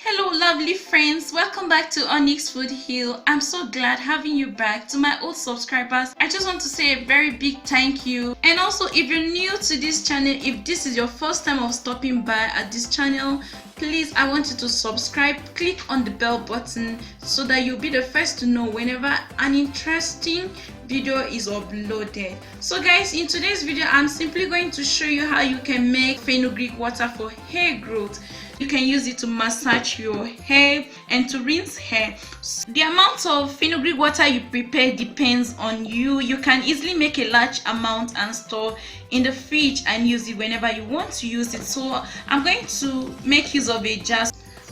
Hello lovely friends, welcome back to Onyx Food Hill. I'm so glad having you back. To my old subscribers, I just want to say a very big thank you. And also, if you're new to this channel, if this is your first time of stopping by at this channel, please, I want you to subscribe, click on the bell button so that you'll be the first to know whenever an interesting video is uploaded. So guys, in today's video I'm simply going to show you how you can make fenugreek water for hair growth. You can use it to massage your hair and to rinse hair. The amount of fenugreek water you prepare depends on you. You can easily make a large amount and store in the fridge and use it whenever you want to use it. So I'm going to make use of a jar.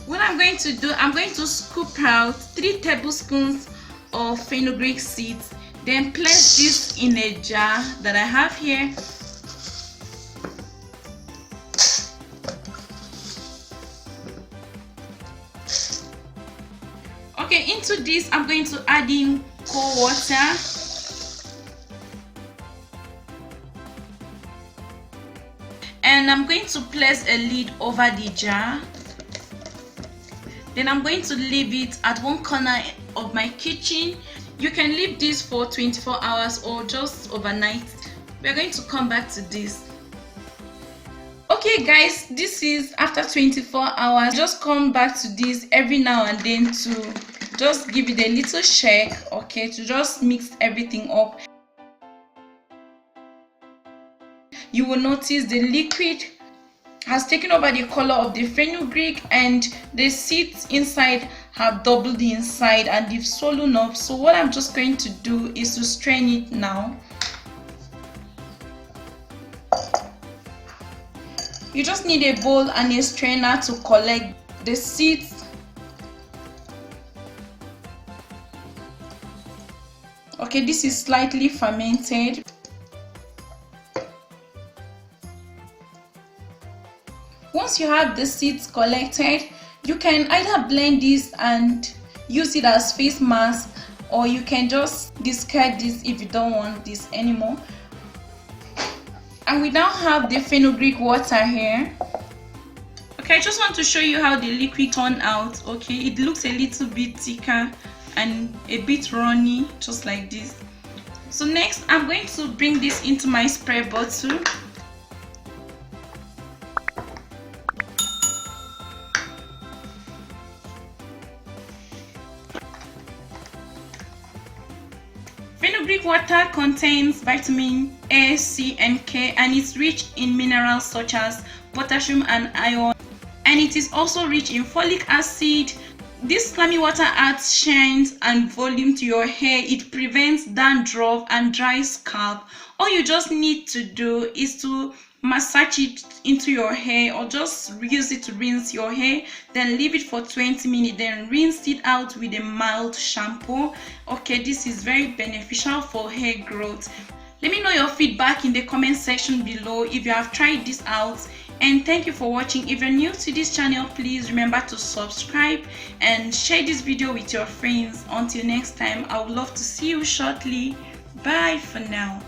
What I'm going to do, I'm going to scoop out 3 tablespoons of fenugreek seeds, then place this in a jar that I have here. Okay, into this I'm going to add in cold water. And I'm going to place a lid over the jar. Then I'm going to leave it at one corner of my kitchen. You can leave this for 24 hours or just overnight. We're going to come back to this. Okay guys, this is after 24 hours. Just come back to this every now and then to just give it a little shake, okay, to just mix everything up. You will notice the liquid has taken over the color of the fenugreek and the seeds inside have doubled the inside and they've swollen up. So what I'm just going to do is to strain it now. You just need a bowl and a strainer to collect the seeds. Okay, this is slightly fermented. Once you have the seeds collected, you can either blend this and use it as face mask, or you can just discard this if you don't want this anymore. And we now have the fenugreek water here. Okay, I just want to show you how the liquid turned out. Okay, it looks a little bit thicker and a bit runny, just like this. So next I'm going to bring this into my spray bottle. Fenugreek water contains vitamin A, C and K, and it's rich in minerals such as potassium and iron, and it is also rich in folic acid. This clammy water adds shine and volume to your hair. It prevents dandruff and dry scalp. All you just need to do is to massage it into your hair or just use it to rinse your hair, then leave it for 20 minutes, then rinse it out with a mild shampoo. Okay, this is very beneficial for hair growth. Let me know your feedback in the comment section below if you have tried this out. And thank you for watching. If you're new to this channel, please remember to subscribe and share this video with your friends. Until next time, I would love to see you shortly. Bye for now.